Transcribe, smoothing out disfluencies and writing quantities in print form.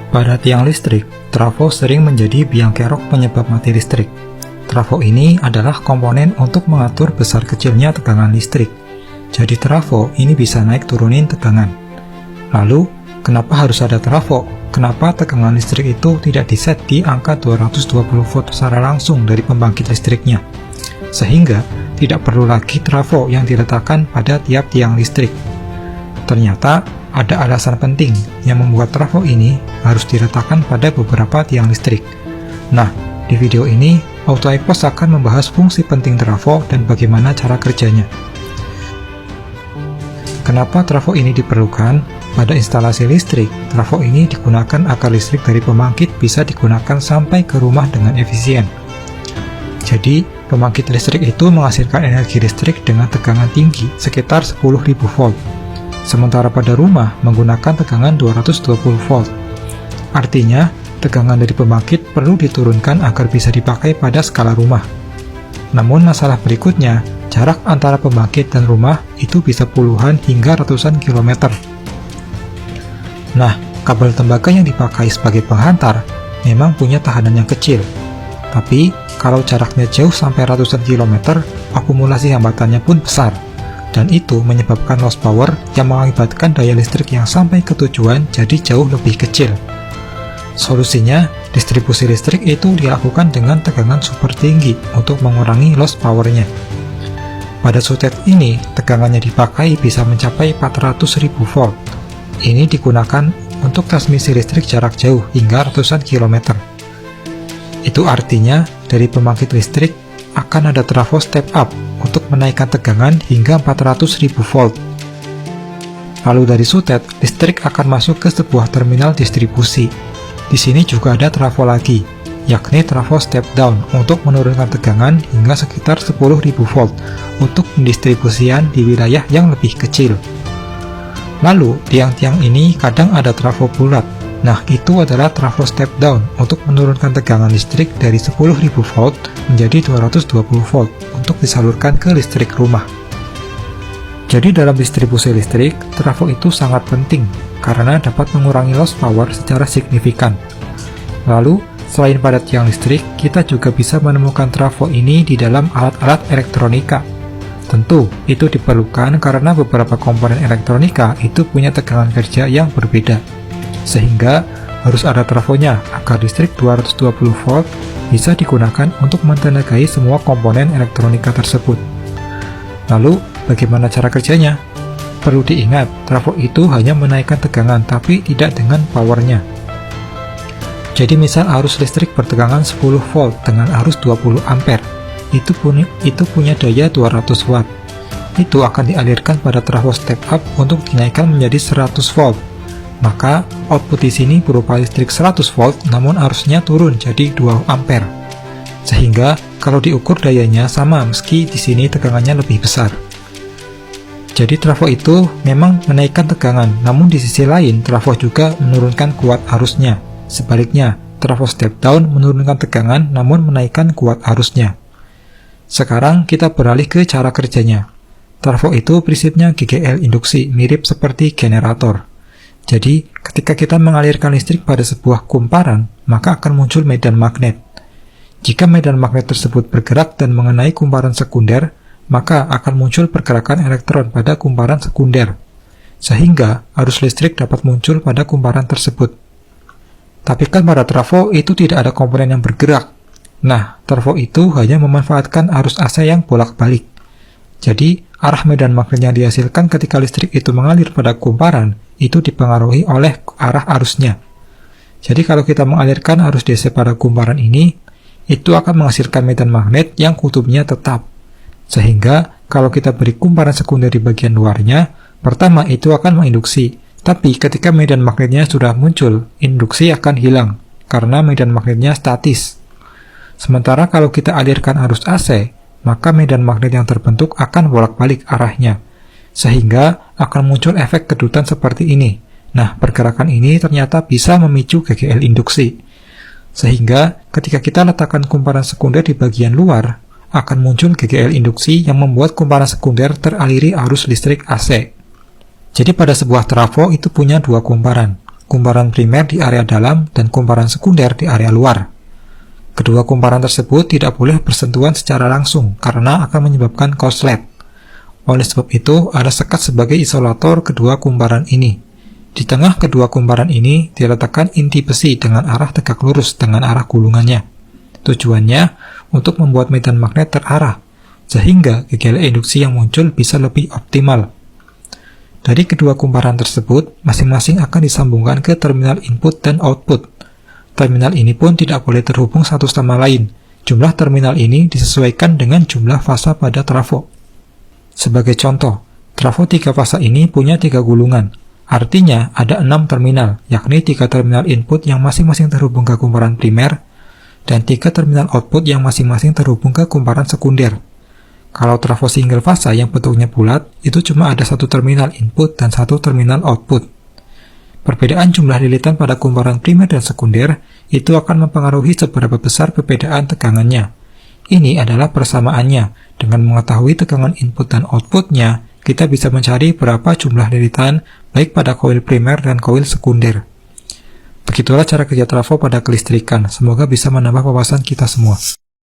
Pada tiang listrik, trafo sering menjadi biang kerok penyebab mati listrik. Trafo ini adalah komponen untuk mengatur besar kecilnya tegangan listrik. Jadi trafo ini bisa naik turunin tegangan. Lalu, kenapa harus ada trafo? Kenapa tegangan listrik itu tidak diset di angka 220 volt secara langsung dari pembangkit listriknya? Sehingga tidak perlu lagi trafo yang diletakkan pada tiap tiang listrik. Ternyata ada alasan penting yang membuat trafo ini harus diletakkan pada beberapa tiang listrik. Nah, di video ini AutoIPOS akan membahas fungsi penting trafo dan bagaimana cara kerjanya. Kenapa trafo ini diperlukan? Pada instalasi listrik, trafo ini digunakan agar listrik dari pembangkit bisa digunakan sampai ke rumah dengan efisien. Jadi, pembangkit listrik itu menghasilkan energi listrik dengan tegangan tinggi sekitar 10.000 volt. Sementara pada rumah menggunakan tegangan 220 volt. Artinya, tegangan dari pembangkit perlu diturunkan agar bisa dipakai pada skala rumah. Namun masalah berikutnya, jarak antara pembangkit dan rumah itu bisa puluhan hingga ratusan kilometer. Nah, kabel tembaga yang dipakai sebagai penghantar memang punya tahanan yang kecil. Tapi, kalau jaraknya jauh sampai ratusan kilometer, akumulasi hambatannya pun besar. Dan itu menyebabkan loss power yang mengakibatkan daya listrik yang sampai ke tujuan jadi jauh lebih kecil. Solusinya, distribusi listrik itu dilakukan dengan tegangan super tinggi untuk mengurangi loss powernya. Pada sutet ini, tegangannya dipakai bisa mencapai 400.000 volt. Ini digunakan untuk transmisi listrik jarak jauh hingga ratusan kilometer. Itu artinya, dari pembangkit listrik akan ada trafo step up untuk menaikkan tegangan hingga 400.000 volt. Lalu dari sutet, listrik akan masuk ke sebuah terminal distribusi. Di sini juga ada trafo lagi, yakni trafo step down untuk menurunkan tegangan hingga sekitar 10.000 volt untuk pendistribusian di wilayah yang lebih kecil. Lalu, tiang-tiang ini kadang ada trafo bulat. Nah, itu adalah trafo step down untuk menurunkan tegangan listrik dari 10.000 volt menjadi 220 volt untuk disalurkan ke listrik rumah. Jadi dalam distribusi listrik, trafo itu sangat penting karena dapat mengurangi loss power secara signifikan. Lalu, selain pada tiang listrik, kita juga bisa menemukan trafo ini di dalam alat-alat elektronika. Tentu, itu diperlukan karena beberapa komponen elektronika itu punya tegangan kerja yang berbeda. Sehingga harus ada trafonya agar listrik 220 volt bisa digunakan untuk mentenagai semua komponen elektronika tersebut. Lalu, bagaimana cara kerjanya? Perlu diingat, trafo itu hanya menaikkan tegangan tapi tidak dengan powernya. Jadi misal arus listrik bertegangan 10 volt dengan arus 20 ampere, itu punya daya 200 watt. Itu akan dialirkan pada trafo step up untuk dinaikkan menjadi 100 volt. Maka, output di sini berupa listrik 100 volt namun arusnya turun jadi 2 ampere. Sehingga, kalau diukur dayanya sama meski di sini tegangannya lebih besar. Jadi trafo itu memang menaikkan tegangan, namun di sisi lain trafo juga menurunkan kuat arusnya. Sebaliknya, trafo step down menurunkan tegangan namun menaikkan kuat arusnya. Sekarang kita beralih ke cara kerjanya. Trafo itu prinsipnya GGL induksi, mirip seperti generator. Jadi, ketika kita mengalirkan listrik pada sebuah kumparan, maka akan muncul medan magnet. Jika medan magnet tersebut bergerak dan mengenai kumparan sekunder, maka akan muncul pergerakan elektron pada kumparan sekunder. Sehingga, arus listrik dapat muncul pada kumparan tersebut. Tapi kan pada trafo itu tidak ada komponen yang bergerak. Nah, trafo itu hanya memanfaatkan arus AC yang bolak-balik. Jadi, arah medan magnet yang dihasilkan ketika listrik itu mengalir pada kumparan, itu dipengaruhi oleh arah arusnya. Jadi kalau kita mengalirkan arus DC pada kumparan ini, itu akan menghasilkan medan magnet yang kutubnya tetap. Sehingga kalau kita beri kumparan sekunder di bagian luarnya, pertama itu akan menginduksi. Tapi ketika medan magnetnya sudah muncul, induksi akan hilang, karena medan magnetnya statis. Sementara kalau kita alirkan arus AC, maka medan magnet yang terbentuk akan bolak-balik arahnya. Sehingga akan muncul efek kedutan seperti ini. Nah, pergerakan ini ternyata bisa memicu GGL induksi. Sehingga ketika kita letakkan kumparan sekunder di bagian luar, akan muncul GGL induksi yang membuat kumparan sekunder teraliri arus listrik AC. Jadi pada sebuah trafo itu punya dua kumparan. kumparan primer di area dalam dan kumparan sekunder di area luar. Kedua kumparan tersebut tidak boleh bersentuhan secara langsung karena akan menyebabkan korslet. Oleh sebab itu, ada sekat sebagai isolator kedua kumparan ini. Di tengah kedua kumparan ini diletakkan inti besi dengan arah tegak lurus dengan arah gulungannya. Tujuannya untuk membuat medan magnet terarah, sehingga gejala induksi yang muncul bisa lebih optimal. Dari kedua kumparan tersebut, masing-masing akan disambungkan ke terminal input dan output. Terminal ini pun tidak boleh terhubung satu sama lain. Jumlah terminal ini disesuaikan dengan jumlah fasa pada trafo. Sebagai contoh, trafo 3 fasa ini punya 3 gulungan. Artinya ada 6 terminal, yakni 3 terminal input yang masing-masing terhubung ke kumparan primer, dan 3 terminal output yang masing-masing terhubung ke kumparan sekunder. Kalau trafo single fasa yang bentuknya bulat, itu cuma ada 1 terminal input dan 1 terminal output. Perbedaan jumlah lilitan pada kumparan primer dan sekunder itu akan mempengaruhi seberapa besar perbedaan tegangannya. Ini adalah persamaannya. Dengan mengetahui tegangan input dan outputnya, kita bisa mencari berapa jumlah lilitan baik pada koil primer dan koil sekunder. Begitulah cara kerja trafo pada kelistrikan. Semoga bisa menambah wawasan kita semua.